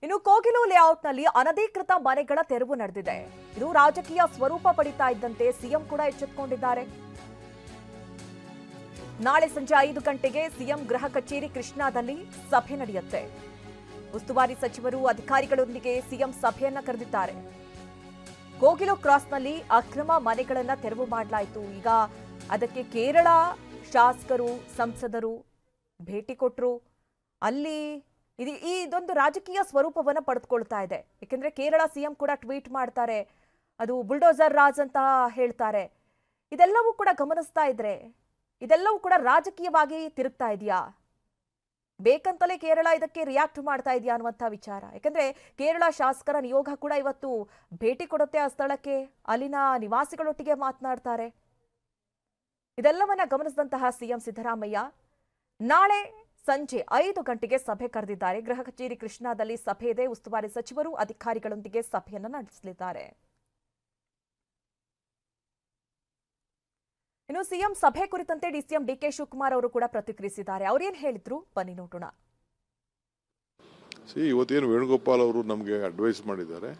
ಇನ್ನು ಕೋಗಿಲು ಲೇಔಟ್ನಲ್ಲಿ ಅನಧಿಕೃತ ಮನೆಗಳ ತೆರವು ನಡೆದಿದೆ. ಇದು ರಾಜಕೀಯ ಸ್ವರೂಪ ಪಡಿತಾ ಇದ್ದಂತೆ ಸಿಎಂ ಕೂಡ ಎಚ್ಚೆತ್ತುಕೊಂಡಿದ್ದಾರೆ. ನಾಳೆ ಸಂಜೆ 5 ಗಂಟೆಗೆ ಸಿಎಂ ಗೃಹ ಕಚೇರಿ ಕೃಷ್ಣಾದಲ್ಲಿ ಸಭೆ ನಡೆಯುತ್ತೆ. ಉಸ್ತುವಾರಿ ಸಚಿವರು ಅಧಿಕಾರಿಗಳೊಂದಿಗೆ ಸಿಎಂ ಸಭೆಯನ್ನ ಕರೆದಿದ್ದಾರೆ. ಕೋಗಿಲು ಕ್ರಾಸ್ನಲ್ಲಿ ಅಕ್ರಮ ಮನೆಗಳನ್ನ ತೆರವು ಮಾಡಲಾಯಿತು. ಈಗ ಅದಕ್ಕೆ ಕೇರಳ ಶಾಸಕರು ಸಂಸದರು ಭೇಟಿ ಕೊಟ್ಟರು. ಅಲ್ಲಿ ಇದೊಂದು ರಾಜಕೀಯ ಸ್ವರೂಪವನ್ನು ಪಡೆದುಕೊಳ್ತಾ ಇದೆ. ಯಾಕೆಂದ್ರೆ ಕೇರಳ ಸಿಎಂ ಕೂಡ ಟ್ವೀಟ್ ಮಾಡ್ತಾರೆ, ಅದು ಬುಲ್ಡೋಸರ್ ರಾಜ್ ಅಂತ ಹೇಳ್ತಾರೆ. ಇದೆಲ್ಲವೂ ಕೂಡ ಗಮನಿಸ್ತಾ ಇದ್ರೆ ಇದೆಲ್ಲವೂ ಕೂಡ ರಾಜಕೀಯವಾಗಿ ತಿರುಗ್ತಾ ಇದೆಯಾ, ಬೇಕಂತಲೇ ಕೇರಳ ಇದಕ್ಕೆ ರಿಯಾಕ್ಟ್ ಮಾಡ್ತಾ ಇದೆಯಾ ಅನ್ನುವಂಥ ವಿಚಾರ. ಯಾಕಂದ್ರೆ ಕೇರಳ ಶಾಸಕರ ನಿಯೋಗ ಕೂಡ ಇವತ್ತು ಭೇಟಿ ಕೊಡುತ್ತೆ ಆ ಸ್ಥಳಕ್ಕೆ, ಅಲ್ಲಿನ ನಿವಾಸಿಗಳೊಟ್ಟಿಗೆ ಮಾತನಾಡ್ತಾರೆ. ಇದೆಲ್ಲವನ್ನ ಗಮನಿಸಿದಂತಹ ಸಿಎಂ ಸಿದ್ದರಾಮಯ್ಯ ನಾಳೆ ಸಂಜೆ 5 ಗಂಟೆಗೆ ಸಭೆ ಕರೆದಿದ್ದಾರೆ. ಗೃಹ ಕಚೇರಿ ಕೃಷ್ಣಾದಲ್ಲಿ ಸಭೆ ಇದೆ. ಉಸ್ತುವಾರಿ ಸಚಿವರು ಅಧಿಕಾರಿಗಳೊಂದಿಗೆ ಸಭೆಯನ್ನು ನಡೆಸಲಿದ್ದಾರೆ. ಇನ್ನು ಸಿಎಂ ಸಭೆ ಕುರಿತಂತೆ ಡಿಸಿಎಂ ಡಿಕೆ ಶಿವಕುಮಾರ್ ಅವರು ಕೂಡ ಪ್ರತಿಕ್ರಿಯಿಸಿದ್ದಾರೆ. ಅವರೇನು ಹೇಳಿದ್ರು ಬನ್ನಿ ನೋಡೋಣ. ಇವತ್ತೇನು ವೇಣುಗೋಪಾಲ್ ಅವರು ನಮಗೆ ಅಡ್ವೈಸ್ ಮಾಡಿದ್ದಾರೆ.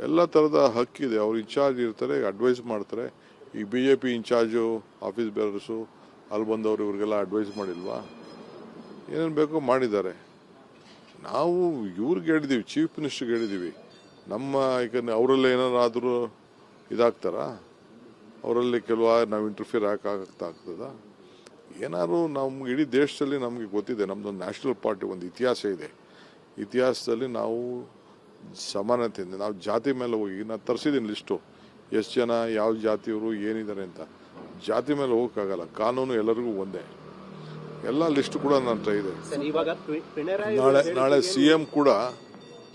ಎಲ್ಲ ತರದ ಹಕ್ಕಿದೆ, ಅವ್ರು ಇನ್ಚಾರ್ಜ್ ಇರ್ತಾರೆ, ಅಡ್ವೈಸ್ ಮಾಡ್ತಾರೆ. ಈ ಬಿಜೆಪಿ ಇನ್ಚಾರ್ಜು ಆಫೀಸ್ ಬೇರರ್ಸು ಅಲ್ಲಿ ಬಂದವರು ಇವ್ರಿಗೆಲ್ಲ ಅಡ್ವೈಸ್ ಮಾಡಿಲ್ವಾ? ಏನೇನು ಬೇಕೋ ಮಾಡಿದ್ದಾರೆ. ನಾವು ಇವ್ರಿಗೆ ಹೇಳಿದ್ದೀವಿ, ಚೀಫ್ ಮಿನಿಸ್ಟರ್ಗೆ ಹೇಳಿದ್ದೀವಿ. ನಮ್ಮ ಈಗ ಅವರಲ್ಲಿ ಏನಾರಾದರೂ ಇದಾಗ್ತಾರಾ? ಅವರಲ್ಲಿ ನಾವು ಇಂಟರ್ಫಿಯರ್ ಆಗ್ತದ? ಏನಾದ್ರು ನಮ್ಗೆ ಇಡೀ ದೇಶದಲ್ಲಿ ನಮಗೆ ಗೊತ್ತಿದೆ, ನಮ್ಮದೊಂದು ನ್ಯಾಷನಲ್ ಪಾರ್ಟಿ ಒಂದು ಇತಿಹಾಸ ಇದೆ. ಇತಿಹಾಸದಲ್ಲಿ ನಾವು ಸಮಾನತೆಯಿಂದ ನಾವು ಜಾತಿ ಮೇಲೆ ಹೋಗಿ ನಾನು ತರಿಸಿದ್ದೀನಿ ಲಿಸ್ಟು, ಎಷ್ಟು ಜನ ಯಾವ ಜಾತಿಯವರು ಏನಿದ್ದಾರೆ ಅಂತ. ಜಾತಿ ಮೇಲೆ ಹೋಗೋಕ್ಕಾಗಲ್ಲ, ಕಾನೂನು ಎಲ್ಲರಿಗೂ ಒಂದೇ. ಎಲ್ಲ ಲಿಸ್ಟ್ ಕೂಡ ನನ್ನ ಹತ್ರ ಇದೆ. ನಾಳೆ ಸಿಎಂ ಕೂಡ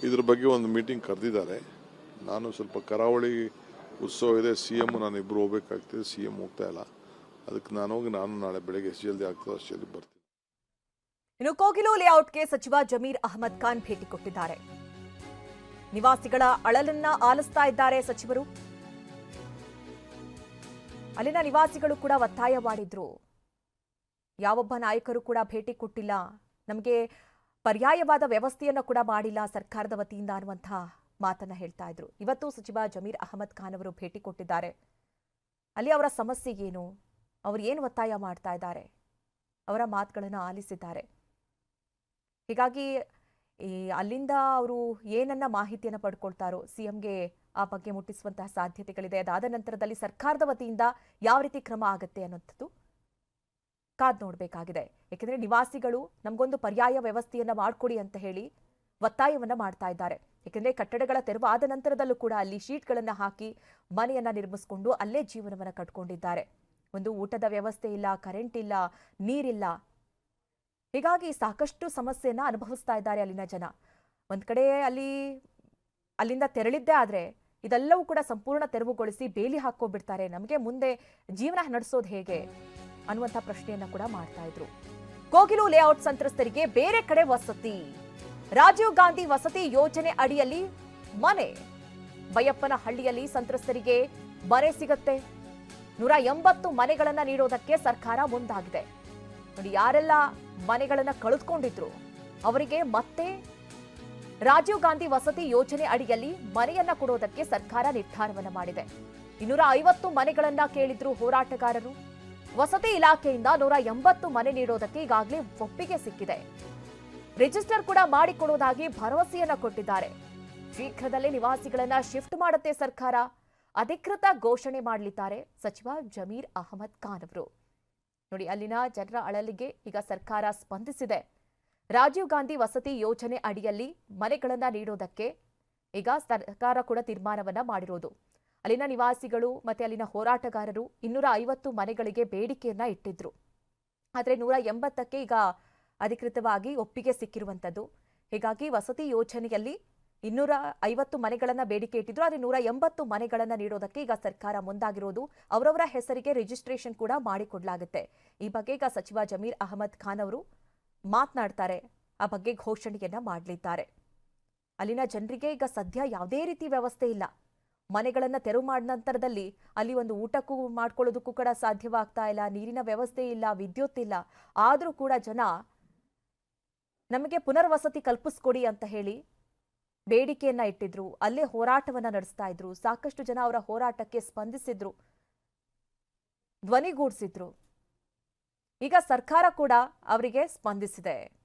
ಇದ್ರ ಬಗ್ಗೆ ಒಂದು ಮೀಟಿಂಗ್ ಕರೆದಿದ್ದಾರೆ. ನಾನು ಸ್ವಲ್ಪ ಕರಾವಳಿ ಉತ್ಸವ ಇದೆ, ಸಿಎಂ ನಾನು ಇಬ್ಬರು ಹೋಗ್ಬೇಕಾಗ್ತದೆ. ಸಿಎಂ ಹೋಗ್ತಾ ಇಲ್ಲ, ಅದಕ್ಕೆ ನಾನು ನಾಳೆ ಬೆಳಗ್ಗೆ ಎಷ್ಟು ಜಲ್ದಿ ಆಗ್ತದೆ ಅಷ್ಟು ಜಲ್ದಿ ಬರ್ತೀನಿ. ಇನ್ನು ಕೋಗಿಲು ಲೇಔಟ್ಗೆ ಸಚಿವ ಜಮೀರ್ ಅಹಮದ್ ಖಾನ್ ಭೇಟಿ ಕೊಟ್ಟಿದ್ದಾರೆ. ನಿವಾಸಿಗಳ ಅಳಲನ್ನ ಆಲಿಸ್ತಾ ಇದ್ದಾರೆ ಸಚಿವರು. ಅಲ್ಲಿನ ನಿವಾಸಿಗಳು ಕೂಡ ಒತ್ತಾಯ ಮಾಡಿದ್ರು, ಯಾವೊಬ್ಬ ನಾಯಕರು ಕೂಡ ಭೇಟಿ ಕೊಟ್ಟಿಲ್ಲ, ನಮಗೆ ಪರ್ಯಾಯವಾದ ವ್ಯವಸ್ಥೆಯನ್ನು ಕೂಡ ಮಾಡಿಲ್ಲ ಸರ್ಕಾರದ ವತಿಯಿಂದ ಅನ್ನುವಂಥ ಮಾತನ್ನ ಹೇಳ್ತಾ ಇದ್ರು. ಇವತ್ತು ಸಚಿವ ಜಮೀರ್ ಅಹಮದ್ ಖಾನ್ ಅವರು ಭೇಟಿ ಕೊಟ್ಟಿದ್ದಾರೆ. ಅಲ್ಲಿ ಅವರ ಸಮಸ್ಯೆ ಏನು, ಅವರು ಏನು ಒತ್ತಾಯ ಮಾಡ್ತಾ ಇದ್ದಾರೆ, ಅವರ ಮಾತುಗಳನ್ನು ಆಲಿಸಿದ್ದಾರೆ. ಹೀಗಾಗಿ ಅಲ್ಲಿಂದ ಅವರು ಏನನ್ನ ಮಾಹಿತಿಯನ್ನು ಪಡ್ಕೊಳ್ತಾರೋ ಸಿಎಂಗೆ ಆ ಬಗ್ಗೆ ಮುಟ್ಟಿಸುವಂತಹ ಸಾಧ್ಯತೆಗಳಿದೆ. ಅದಾದ ನಂತರದಲ್ಲಿ ಸರ್ಕಾರದ ವತಿಯಿಂದ ಯಾವ ರೀತಿ ಕ್ರಮ ಆಗುತ್ತೆ ಅನ್ನೋಂಥದ್ದು ಕಾದ್ ನೋಡಬೇಕಾಗಿದೆ. ಯಾಕೆಂದ್ರೆ ನಿವಾಸಿಗಳು ನಮಗೊಂದು ಪರ್ಯಾಯ ವ್ಯವಸ್ಥೆಯನ್ನ ಮಾಡಿಕೊಡಿ ಅಂತ ಹೇಳಿ ಒತ್ತಾಯವನ್ನ ಮಾಡ್ತಾ ಇದ್ದಾರೆ. ಯಾಕೆಂದ್ರೆ ಕಟ್ಟಡಗಳ ತೆರವು ಆದ ನಂತರದಲ್ಲೂ ಕೂಡ ಅಲ್ಲಿ ಶೀಟ್ಗಳನ್ನ ಹಾಕಿ ಮನೆಯನ್ನ ನಿರ್ಮಿಸಿಕೊಂಡು ಅಲ್ಲೇ ಜೀವನವನ್ನ ಕಟ್ಕೊಂಡಿದ್ದಾರೆ. ಒಂದು ಊಟದ ವ್ಯವಸ್ಥೆ ಇಲ್ಲ, ಕರೆಂಟ್ ಇಲ್ಲ, ನೀರಿಲ್ಲ. ಹೀಗಾಗಿ ಸಾಕಷ್ಟು ಸಮಸ್ಯೆಯನ್ನ ಅನುಭವಿಸ್ತಾ ಇದ್ದಾರೆ ಅಲ್ಲಿನ ಜನ. ಒಂದ್ ಕಡೆ ಅಲ್ಲಿಂದ ತೆರಳಿದ್ದೇ ಆದ್ರೆ ಇದೆಲ್ಲವೂ ಕೂಡ ಸಂಪೂರ್ಣ ತೆರವುಗೊಳಿಸಿ ಬೇಲಿ ಹಾಕೋಬಿಡ್ತಾರೆ, ನಮಗೆ ಮುಂದೆ ಜೀವನ ನಡೆಸೋದು ಹೇಗೆ ಅನ್ನುವಂಥ ಪ್ರಶ್ನೆಯನ್ನ ಕೂಡ ಮಾಡ್ತಾ ಇದ್ರು. ಕೋಗಿಲು ಲೇಔಟ್ ಸಂತ್ರಸ್ತರಿಗೆ ಬೇರೆ ಕಡೆ ವಸತಿ, ರಾಜೀವ್ ಗಾಂಧಿ ವಸತಿ ಯೋಜನೆ ಅಡಿಯಲ್ಲಿ ಮನೆ. ಬೈಯಪ್ಪನ ಹಳ್ಳಿಯಲ್ಲಿ ಸಂತ್ರಸ್ತರಿಗೆ ಮನೆ ಸಿಗುತ್ತೆ. 180 ಮನೆಗಳನ್ನ ನೀಡೋದಕ್ಕೆ ಸರ್ಕಾರ ಮುಂದಾಗಿದೆ. ನೋಡಿ, ಯಾರೆಲ್ಲ ಮನೆಗಳನ್ನ ಕಳೆದುಕೊಂಡಿದ್ರು ಅವರಿಗೆ ಮತ್ತೆ ರಾಜೀವ್ ಗಾಂಧಿ ವಸತಿ ಯೋಜನೆ ಅಡಿಯಲ್ಲಿ ಮನೆಯನ್ನ ಕೊಡೋದಕ್ಕೆ ಸರ್ಕಾರ ನಿರ್ಧಾರವನ್ನ ಮಾಡಿದೆ. 250 ಮನೆಗಳನ್ನ ಕೇಳಿದ್ರು ಹೋರಾಟಗಾರರು. ವಸತಿ ಇಲಾಖೆಯಿಂದ 180 ಮನೆ ನೀಡೋದಕ್ಕೆ ಈಗಾಗಲೇ ಒಪ್ಪಿಗೆ ಸಿಕ್ಕಿದೆ. ರಿಜಿಸ್ಟರ್ ಕೂಡ ಮಾಡಿಕೊಡುವುದಾಗಿ ಭರವಸೆಯನ್ನ ಕೊಟ್ಟಿದ್ದಾರೆ. ಶೀಘ್ರದಲ್ಲೇ ನಿವಾಸಿಗಳನ್ನ ಶಿಫ್ಟ್ ಮಾಡುತ್ತೆ ಸರ್ಕಾರ, ಅಧಿಕೃತ ಘೋಷಣೆ ಮಾಡಲಿದ್ದಾರೆ ಸಚಿವ ಜಮೀರ್ ಅಹಮದ್ ಖಾನ್ ಅವರು. ನೋಡಿ, ಅಲ್ಲಿನ ಜನರ ಅಳಲಿಗೆ ಈಗ ಸರ್ಕಾರ ಸ್ಪಂದಿಸಿದೆ. ರಾಜೀವ್ ಗಾಂಧಿ ವಸತಿ ಯೋಜನೆ ಅಡಿಯಲ್ಲಿ ಮನೆಗಳನ್ನ ನೀಡೋದಕ್ಕೆ ಈಗ ಸರ್ಕಾರ ಕೂಡ ತೀರ್ಮಾನವನ್ನ ಮಾಡಿರೋದು. ಅಲ್ಲಿನ ನಿವಾಸಿಗಳು ಮತ್ತೆ ಅಲ್ಲಿನ ಹೋರಾಟಗಾರರು 250 ಮನೆಗಳಿಗೆ ಬೇಡಿಕೆಯನ್ನ ಇಟ್ಟಿದ್ರು. ಆದ್ರೆ 180ಕ್ಕೆ ಈಗ ಅಧಿಕೃತವಾಗಿ ಒಪ್ಪಿಗೆ ಸಿಕ್ಕಿರುವಂತದ್ದು. ಹೀಗಾಗಿ ವಸತಿ ಯೋಜನೆಯಲ್ಲಿ 250 ಮನೆಗಳನ್ನ ಬೇಡಿಕೆ ಇಟ್ಟಿದ್ರು, ಆದ್ರೆ 180 ಮನೆಗಳನ್ನ ನೀಡೋದಕ್ಕೆ ಈಗ ಸರ್ಕಾರ ಮುಂದಾಗಿರೋದು. ಅವರವರ ಹೆಸರಿಗೆ ರಿಜಿಸ್ಟ್ರೇಷನ್ ಕೂಡ ಮಾಡಿಕೊಡ್ಲಾಗುತ್ತೆ. ಈ ಬಗ್ಗೆ ಈಗ ಸಚಿವ ಜಮೀರ್ ಅಹಮದ್ ಖಾನ್ ಅವರು ಮಾತನಾಡ್ತಾರೆ, ಆ ಬಗ್ಗೆ ಘೋಷಣೆಯನ್ನ ಮಾಡಲಿದ್ದಾರೆ. ಅಲ್ಲಿನ ಜನರಿಗೆ ಈಗ ಸದ್ಯ ಯಾವುದೇ ರೀತಿ ವ್ಯವಸ್ಥೆ ಇಲ್ಲ. ಮನೆಗಳನ್ನ ತೆರವು ಮಾಡಿದ ನಂತರದಲ್ಲಿ ಅಲ್ಲಿ ಒಂದು ಊಟಕ್ಕೂ ಮಾಡ್ಕೊಳ್ಳೋದಕ್ಕೂ ಕೂಡ ಸಾಧ್ಯವಾಗ್ತಾ ಇಲ್ಲ, ನೀರಿನ ವ್ಯವಸ್ಥೆ ಇಲ್ಲ, ವಿದ್ಯುತ್ ಇಲ್ಲ. ಆದರೂ ಕೂಡ ಜನ ನಮಗೆ ಪುನರ್ವಸತಿ ಕಲ್ಪಿಸ್ಕೊಡಿ ಅಂತ ಹೇಳಿ ಬೇಡಿಕೆಯನ್ನ ಇಟ್ಟಿದ್ರು, ಅಲ್ಲೇ ಹೋರಾಟವನ್ನ ನಡೆಸ್ತಾ ಇದ್ರು. ಸಾಕಷ್ಟು ಜನ ಅವರ ಹೋರಾಟಕ್ಕೆ ಸ್ಪಂದಿಸಿದ್ರು, ಧ್ವನಿಗೂಡಿಸಿದ್ರು. ಈಗ ಸರ್ಕಾರ ಕೂಡ ಅವರಿಗೆ ಸ್ಪಂದಿಸಿದೆ.